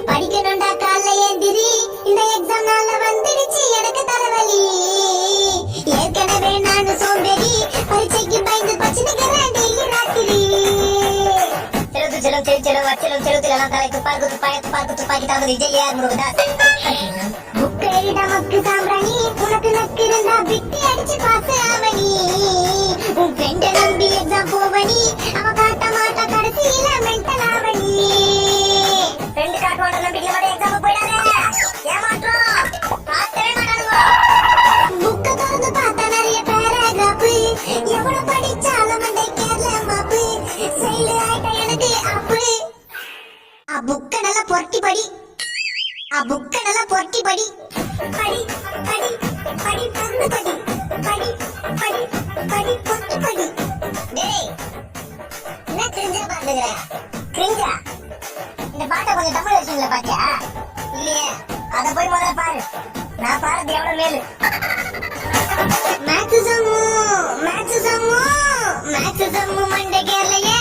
படிக்கணும்டா காலைல ஏந்திரி, இந்த எக்ஸாம் நாள்ல வந்துடுச்சு எனக்கு தலைவலி. ஏற்கனவே நானு சோம்பேறி, பரீட்சைக்கு பயந்து பச்சினிக்கிறேன் டெய்லி ராத்திரி. செலுத்து செலவு அச்சலும் செலுத்திலாம் தலை துப்பாக்கு துப்பாக்கி தாமதி ஜெய்யார் முருகதாஸ். புக்கேறி நமக்கு சாம்பிராணி, உனக்கு நக்கு இருந்தா விட்டி அடிச்சு பாசு ஆவணி. உன் ஃப்ரெண்ட நம்பி எக்ஸாம் போவனி, அவ காட்ட மாட்டா கடைசியில மென்டல் ஆவணி. ஃப்ரெண்ட் காட்ட மாட்டா நம்பிக்கை மட்டும் எக்ஸாம் போயிடாத, ஏமாற்றம் காட்டவே மாட்டானுங்க. புக்க திறந்து பார்த்தா நிறைய பேராகிராஃப், எவ்வளவு படிச்சாலும் மண்டை கேரள மாப்பு. செயல் ஆயிட்ட எனக்கு அப்பு. புக்க நல்லா பொறுக்கி படி, புக்க நல்லா பொறுக்கி படி. படி படி படி பந்து படி, படி படி படி பொறுக்கி படி. டேய் என்ன கிரிஞ்சா பாத்துக்கிற? கிரிஞ்சா? இந்த பாட்டை கொஞ்சம் தமிழ் வெர்ஷன்ல பாத்தியா? இல்லையே, அத போய் முதல்ல பாரு. நான் பாருது எவ்வளவு மேலு. மேக்ஸ் சம்மு மண்டை கேரளையே